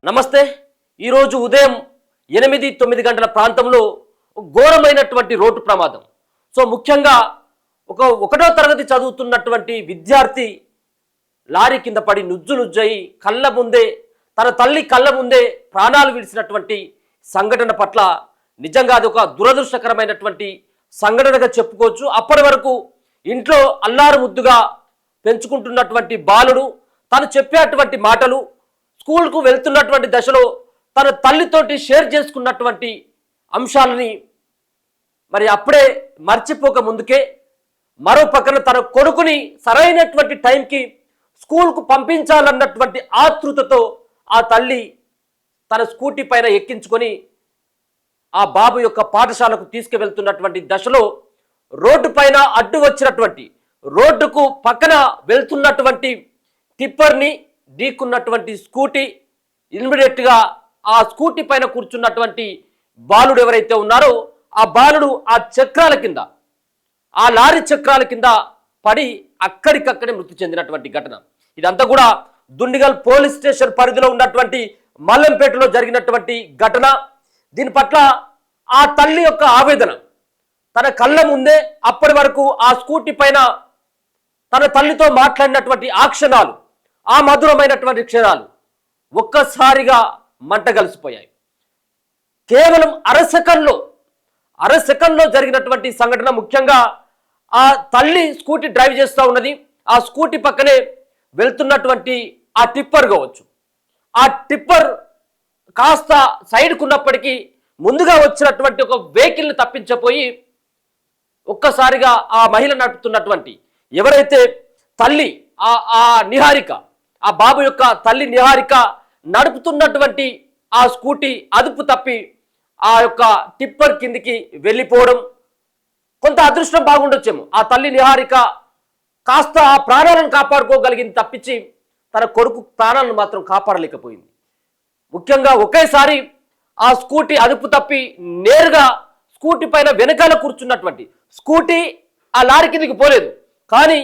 నమస్తే. ఈరోజు ఉదయం 8-9 గంటల ప్రాంతంలో ఘోరమైనటువంటి రోడ్డు ప్రమాదం. ముఖ్యంగా ఒకటో తరగతి చదువుతున్నటువంటి విద్యార్థి లారీ కింద పడి నుజ్జునుజ్జయి తన తల్లి కళ్ళ ముందే ప్రాణాలు విడిచినటువంటి సంఘటన పట్ల నిజంగా అది ఒక దురదృష్టకరమైనటువంటి సంఘటనగా చెప్పుకోవచ్చు. అప్పటి వరకు ఇంట్లో అల్లారు ముద్దుగా పెంచుకుంటున్నటువంటి బాలుడు తను చెప్పేటువంటి మాటలు, స్కూల్కు వెళ్తున్నటువంటి దశలో తన తల్లితోటి షేర్ చేసుకున్నటువంటి అంశాలని మరి అప్పుడే మర్చిపోక ముందుకే మరో పక్కన తన కొడుకుని సరైనటువంటి టైంకి స్కూల్కు పంపించాలన్నటువంటి ఆతృతతో ఆ తల్లి తన స్కూటీ పైన ఎక్కించుకొని ఆ బాబు యొక్క పాఠశాలకు తీసుకువెళ్తున్నటువంటి దశలో రోడ్డు పైన అడ్డు వచ్చినటువంటి రోడ్డుకు పక్కన వెళ్తున్నటువంటి టిప్పర్ని ఢీకున్నటువంటి స్కూటీ ఇమ్మీడియట్గా ఆ స్కూటీ పైన కూర్చున్నటువంటి బాలుడు ఎవరైతే ఉన్నారో ఆ బాలుడు ఆ చక్రాల కింద, ఆ లారీ చక్రాల కింద పడి అక్కడికక్కడే మృతి చెందినటువంటి ఘటన. ఇదంతా కూడా దుండిగల్ పోలీస్ స్టేషన్ పరిధిలో ఉన్నటువంటి మల్లంపేటలో జరిగినటువంటి ఘటన. దీని పట్ల ఆ తల్లి యొక్క ఆవేదన తన కళ్ళ ముందే అప్పటి వరకు ఆ స్కూటీ పైన తన తల్లితో మాట్లాడినటువంటి ఆ క్షణాలు, ఆ మధురమైనటువంటి క్షణాలు ఒక్కసారిగా మంట కలిసిపోయాయి. కేవలం అర సెకండ్లో జరిగినటువంటి సంఘటన. ముఖ్యంగా ఆ తల్లి స్కూటీ డ్రైవ్ చేస్తూ ఉన్నది. ఆ స్కూటీ పక్కనే వెళ్తున్నటువంటి ఆ టిప్పర్ కావచ్చు, ఆ టిప్పర్ కాస్త సైడ్కు ఉన్నప్పటికీ ముందుగా వచ్చినటువంటి ఒక వెహికల్ని తప్పించపోయి ఒక్కసారిగా ఆ మహిళ నడుపుతున్నటువంటి ఎవరైతే తల్లి ఆ నిహారిక, ఆ బాబు యొక్క తల్లి నిహారిక నడుపుతున్నటువంటి ఆ స్కూటీ అదుపు తప్పి ఆ యొక్క టిప్పర్ కిందికి వెళ్ళిపోవడం. కొంత అదృష్టం బాగుండొచ్చేమో, ఆ తల్లి నిహారిక కాస్త ఆ ప్రాణాలను కాపాడుకోగలిగింది తప్పించి తన కొడుకు ప్రాణాలను మాత్రం కాపాడలేకపోయింది. ముఖ్యంగా ఒకేసారి ఆ స్కూటీ అదుపు తప్పి నేరుగా స్కూటీ పైన వెనకాల కూర్చున్నటువంటి స్కూటీ ఆ లారీ కిందికి పోలేదు, కానీ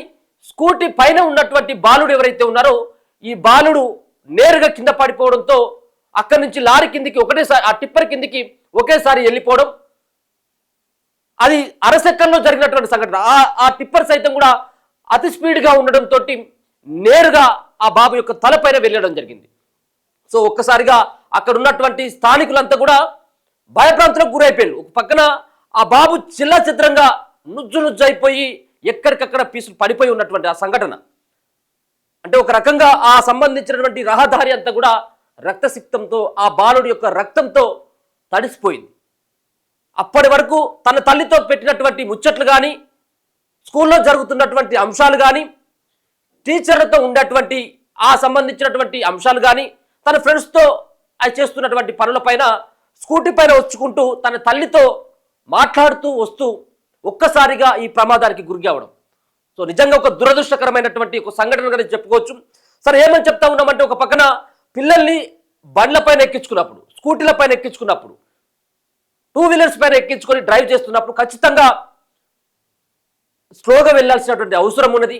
స్కూటీ పైన ఉన్నటువంటి బాలుడు ఎవరైతే ఉన్నారో ఈ బాలుడు నేరుగా కింద పడిపోవడంతో అక్కడి నుంచి లారీ కిందికి ఒకటేసారి ఆ టిప్పర్ కిందికి ఒకేసారి వెళ్ళిపోవడం. అది అర సెకండ్లో జరిగినటువంటి సంఘటన. ఆ టిప్పర్ సైతం కూడా అతి స్పీడ్గా ఉండడంతో నేరుగా ఆ బాబు యొక్క తలపైన వెళ్ళడం జరిగింది. ఒక్కసారిగా అక్కడ ఉన్నటువంటి స్థానికులంతా కూడా భయప్రాంతులకు గురైపోయారు. ఒక పక్కన ఆ బాబు చిల్లాచిత్రంగా నుజ్జునుజ్జైపోయి ఎక్కడికక్కడ పీసులు పడిపోయి ఉన్నటువంటి ఆ సంఘటన. అంటే ఒక రకంగా ఆ సంబంధించినటువంటి రహదారి అంతా కూడా రక్తసిక్తంతో, ఆ బాలుడి యొక్క రక్తంతో తడిసిపోయింది. అప్పటి వరకు తన తల్లితో పెట్టినటువంటి ముచ్చట్లు కానీ, స్కూల్లో జరుగుతున్నటువంటి అంశాలు కానీ, టీచర్లతో ఉండేటువంటి ఆ సంబంధించినటువంటి అంశాలు కానీ, తన ఫ్రెండ్స్తో చేస్తున్నటువంటి పనులపైన స్కూటీ పైన వచ్చుకుంటూ తన తల్లితో మాట్లాడుతూ వస్తూ ఒక్కసారిగా ఈ ప్రమాదానికి గురి కావడం. నిజంగా ఒక దురదృష్టకరమైనటువంటి ఒక సంఘటనగా చెప్పుకోవచ్చు. సరే, ఏమని చెప్తా ఉన్నామంటే, ఒక పక్కన పిల్లల్ని బండ్ల పైన ఎక్కించుకున్నప్పుడు, స్కూటీల పైన ఎక్కించుకున్నప్పుడు, 2 వీలర్స్ పైన ఎక్కించుకొని డ్రైవ్ చేస్తున్నప్పుడు ఖచ్చితంగా స్లోగా వెళ్లాల్సినటువంటి అవసరం ఉన్నది.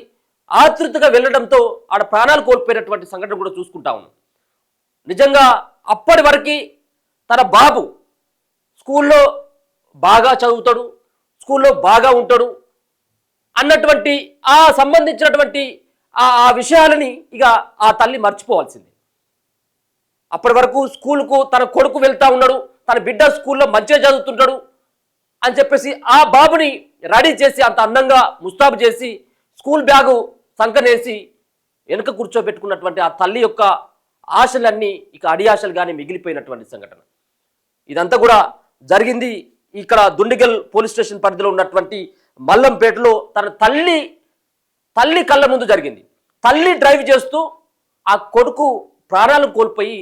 ఆతృతగా వెళ్ళడంతో ఆడ ప్రాణాలు కోల్పోయినటువంటి సంఘటన కూడా చూసుకుంటా ఉన్నాం. నిజంగా అప్పటి వరకు తన బాబు స్కూల్లో బాగా చదువుతాడు, స్కూల్లో బాగా ఉంటాడు అన్నటువంటి ఆ సంబంధించినటువంటి ఆ విషయాలని ఇక ఆ తల్లి మర్చిపోవాల్సింది. అప్పటి వరకు స్కూల్కు తన కొడుకు వెళ్తా ఉన్నాడు, తన బిడ్డ స్కూల్లో మంచిగా చదువుతుంటాడు అని చెప్పేసి ఆ బాబుని రెడీ చేసి అంత అందంగా ముస్తాబు చేసి స్కూల్ బ్యాగు సంకనేసి వెనుక కూర్చోబెట్టుకున్నటువంటి ఆ తల్లి యొక్క ఆశలన్నీ ఇక అడియాశలుగానే మిగిలిపోయినటువంటి సంఘటన. ఇదంతా కూడా జరిగింది ఇక్కడ దుండిగల్ పోలీస్ స్టేషన్ పరిధిలో ఉన్నటువంటి మల్లంపేటలో. తన తల్లి కళ్ళ ముందు జరిగింది. తల్లి డ్రైవ్ చేస్తూ ఆ కొడుకు ప్రాణాలు కోల్పోయి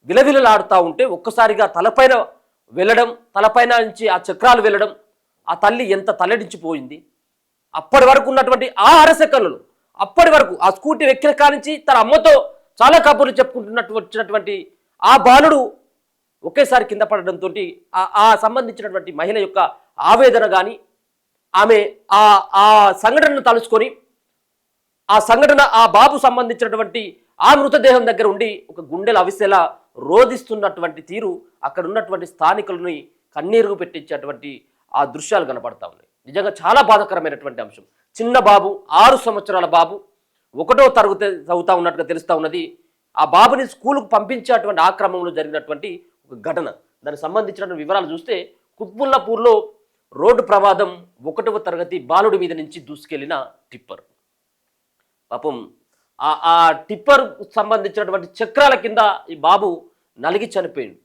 విలవిలలాడుతూ ఉంటే ఒక్కసారిగా తలపైన వెళ్ళడం, తలపైన నుంచి ఆ చక్రాలు వెళ్ళడం, ఆ తల్లి ఎంత తల్లడించిపోయింది. అప్పటి వరకు ఉన్నటువంటి ఆ అరసెకన్లు, అప్పటి వరకు ఆ స్కూటీ ఎక్కిన కానించి తన అమ్మతో చాలా కబుర్లు వచ్చినటువంటి ఆ బాలుడు ఒకేసారి కింద పడడంతో ఆ సంబంధించినటువంటి మహిళ యొక్క ఆవేదన కానీ, ఆమె ఆ సంఘటనను తలుచుకొని ఆ సంఘటన ఆ బాబు సంబంధించినటువంటి ఆ మృతదేహం దగ్గర ఉండి ఒక గుండెలు అవిసేలా రోధిస్తున్నటువంటి తీరు అక్కడ ఉన్నటువంటి స్థానికులని కన్నీరు పెట్టించేటువంటి ఆ దృశ్యాలు కనపడతా ఉన్నాయి. నిజంగా చాలా బాధాకరమైనటువంటి అంశం. చిన్న బాబు, 6 సంవత్సరాల బాబు, 1వ తరగతి చదువుతా ఉన్నట్టుగా తెలుస్తా ఉన్నది. ఆ బాబుని స్కూలుకు పంపించేటువంటి ఆ క్రమంలో జరిగినటువంటి ఒక ఘటన. దానికి సంబంధించిన వివరాలు చూస్తే కుత్బుల్లాపూర్లో రోడ్డు ప్రమాదం. 1వ తరగతి బాలుడి మీద నుంచి దూసుకెళ్లిన టిప్పర్. పాపం ఆ టిప్పర్ సంబంధించినటువంటి చక్రాల కింద ఈ బాబు నలిగి చనిపోయింది.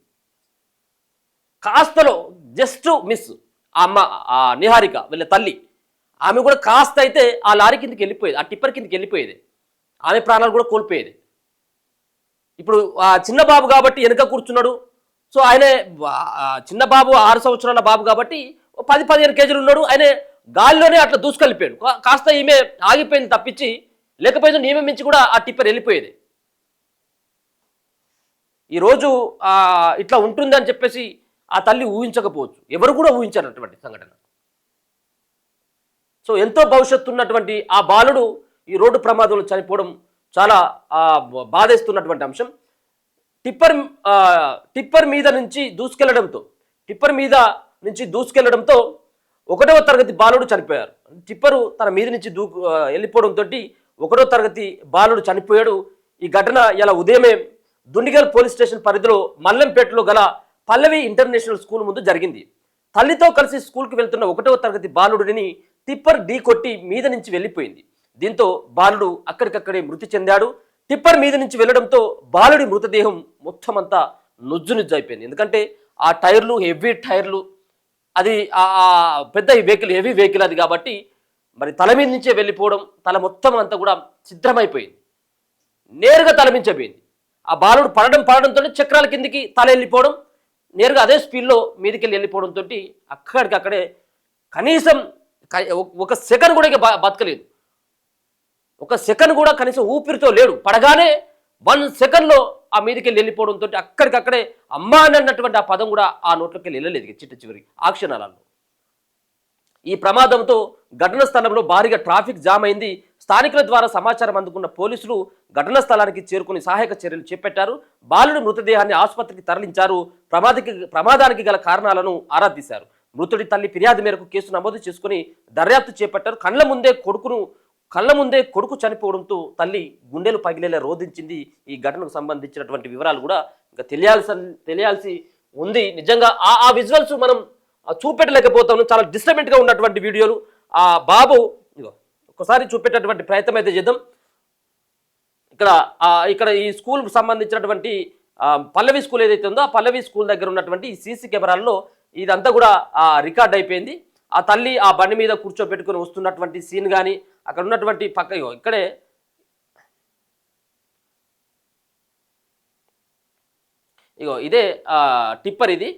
కాస్తలో జస్ట్ మిస్ ఆ అమ్మ, ఆ నిహారిక వీళ్ళ తల్లి, ఆమె కూడా కాస్త అయితే ఆ లారీ కిందకి వెళ్ళిపోయేది, ఆ టిప్పర్ కిందకి వెళ్ళిపోయేది, ఆమె ప్రాణాలు కూడా కోల్పోయేది. ఇప్పుడు ఆ చిన్న బాబు కాబట్టి వెనక కూర్చున్నాడు. సో ఆయన చిన్న బాబు 6 సంవత్సరాల బాబు కాబట్టి 10-15 కేజీలు ఉన్నాడు. ఆయన గాలిలోనే అట్లా దూసుకెళ్ళిపోయాడు. కాస్త ఈమె ఆగిపోయింది తప్పించి, లేకపోతే నియమం మించి కూడా ఆ టిప్పర్ వెళ్ళిపోయేది. ఈరోజు ఇట్లా ఉంటుందని చెప్పేసి ఆ తల్లి ఊహించకపోవచ్చు, ఎవరు కూడా ఊహించారన్నటువంటి సంఘటన. సో ఎంతో భవిష్యత్తు ఉన్నటువంటి ఆ బాలుడు ఈ రోడ్డు ప్రమాదంలో చనిపోవడం చాలా బాధేస్తున్నటువంటి అంశం. టిప్పర్ మీద నుంచి దూసుకెళ్లడంతో 1వ తరగతి బాలుడు చనిపోయారు. టిప్పరు తన మీద నుంచి వెళ్ళిపోవడంతో 1వ తరగతి బాలుడు చనిపోయాడు. ఈ ఘటన ఇలా ఉదయమే దుండిగల్ పోలీస్ స్టేషన్ పరిధిలో మల్లంపేటలో గల పల్లవి ఇంటర్నేషనల్ స్కూల్ ముందు జరిగింది. తల్లితో కలిసి స్కూల్కి వెళ్తున్న 1వ తరగతి బాలుడిని టిప్పర్ ఢీ కొట్టి మీద నుంచి వెళ్ళిపోయింది. దీంతో బాలుడు అక్కడికక్కడే మృతి చెందాడు. టిప్పర్ మీద నుంచి వెళ్ళడంతో బాలుడి మృతదేహం మొత్తం అంతా నుజ్జు అయిపోయింది. ఎందుకంటే ఆ టైర్లు హెవీ టైర్లు, అది పెద్ద వెహికల్, హెవీ వెహికల్ అది కాబట్టి మరి తల మీద నుంచే వెళ్ళిపోవడం, తల మొత్తం అంతా కూడా ఛిద్రమైపోయింది, నేరుగా తల మించిపోయింది. ఆ బాలుడు పడడంతో చక్రాల కిందికి తల వెళ్ళిపోవడం, నేరుగా అదే స్పీడ్లో మీదికి వెళ్ళిపోవడంతో అక్కడికక్కడే కనీసం ఒక సెకండ్ కూడా బతకలేదు. ఒక సెకండ్ కూడా కనీసం ఊపిరితో లేడు. పడగానే 1 సెకండ్లో ఆ మీదకి వెళ్ళిపోవడంతో అక్కడికక్కడే అమ్మా అని అన్నటువంటి ఆ పదం కూడా ఆ నోట్లోకి వెళ్ళలేదు చిట్ట చివరి ఆ క్షణాలలో. ఈ ప్రమాదంతో ఘటనా స్థలంలో భారీగా ట్రాఫిక్ జామ్ అయింది. స్థానికుల ద్వారా సమాచారం అందుకున్న పోలీసులు ఘటనా స్థలానికి చేరుకుని సహాయక చర్యలు చేపట్టారు. బాలుడి మృతదేహాన్ని ఆసుపత్రికి తరలించారు. ప్రమాదానికి గల కారణాలను ఆరా తీశారు. మృతుడి తల్లి ఫిర్యాదు మేరకు కేసు నమోదు చేసుకుని దర్యాప్తు చేపట్టారు. కళ్ళ ముందే కొడుకు చనిపోవడంతో తల్లి గుండెలు పగిలేలా రోధించింది. ఈ ఘటనకు సంబంధించినటువంటి వివరాలు కూడా ఇంకా తెలియాల్సి ఉంది. నిజంగా ఆ విజువల్స్ మనం చూపెట్టలేకపోతాము. చాలా డిస్టర్బెంట్గా ఉన్నటువంటి వీడియోలు. ఆ బాబు ఒకసారి చూపెట్టేటువంటి ప్రయత్నం అయితే చేద్దాం. ఇక్కడ ఈ స్కూల్కు సంబంధించినటువంటి పల్లవి స్కూల్ ఏదైతే ఉందో ఆ పల్లవి స్కూల్ దగ్గర ఉన్నటువంటి ఈ సీసీ కెమెరాల్లో ఇదంతా కూడా రికార్డ్ అయిపోయింది. ఆ తల్లి ఆ బండి మీద కూర్చోబెట్టుకుని వస్తున్నటువంటి సీన్ కానీ, అక్కడ ఉన్నటువంటి పక్క ఇక్కడే ఇదే టిప్పర్. ఇది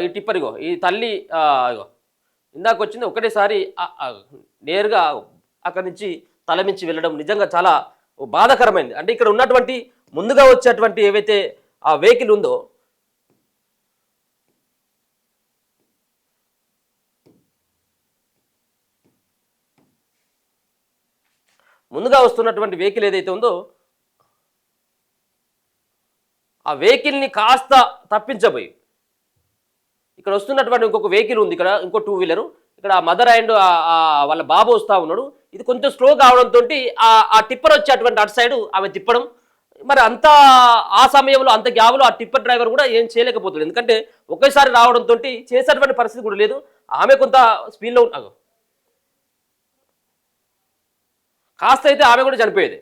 ఈ టిప్పర్ ఈ తల్లి ఇందాక వచ్చింది ఒకటేసారి నేరుగా అక్కడి నుంచి తలమించి వెళ్ళడం నిజంగా చాలా బాధాకరమైంది. అంటే ఇక్కడ ఉన్నటువంటి ముందుగా వచ్చేటువంటి ఏవైతే ఆ వెహికల్ ఉందో ముందుగా వస్తున్నటువంటి వెహికల్ ఏదైతే ఉందో ఆ వెహికల్ని కాస్త తప్పించబోయి ఇక్కడ వస్తున్నటువంటి ఇంకొక వెహికల్ ఉంది, ఇక్కడ ఇంకో 2 వీలరు, ఇక్కడ మదర్ అండ్ వాళ్ళ బాబు వస్తూ ఉన్నాడు. ఇది కొంచెం స్లో కావడంతో ఆ టిప్పర్ వచ్చేటువంటి అటు సైడు ఆమె తిప్పడం, మరి అంత ఆ సమయంలో అంత గ్యాప్లో ఆ టిప్పర్ డ్రైవర్ కూడా ఏం చేయలేకపోతుంది. ఎందుకంటే ఒకేసారి రావడంతో చేసేటువంటి పరిస్థితి కూడా లేదు. ఆమె కొంత స్పీడ్లో ఉన్నాడు, కాస్త అయితే ఆమె కూడా చనిపోయేది.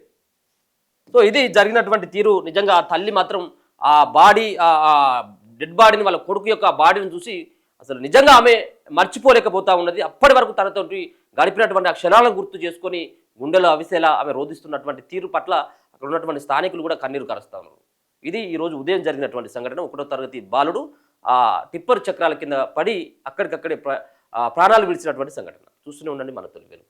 సో ఇది జరిగినటువంటి తీరు. నిజంగా ఆ తల్లి మాత్రం ఆ బాడీ, డెడ్ బాడీని, వాళ్ళ కొడుకు యొక్క బాడీని చూసి అసలు నిజంగా ఆమె మర్చిపోలేకపోతా ఉన్నది. అప్పటి వరకు తనతో గడిపినటువంటి ఆ క్షణాలను గుర్తు చేసుకొని గుండెలో అవిసేలా ఆమె రోధిస్తున్నటువంటి తీరు పట్ల అక్కడ ఉన్నటువంటి స్థానికులు కూడా కన్నీరు కారుస్తా ఉన్నారు. ఇది ఈరోజు ఉదయం జరిగినటువంటి సంఘటన. 1వ తరగతి బాలుడు ఆ టిప్పర్ చక్రాల కింద పడి అక్కడికక్కడే ప్రాణాలు విడిచినటువంటి సంఘటన. చూస్తూనే ఉండండి మన తొలి వెలుగు.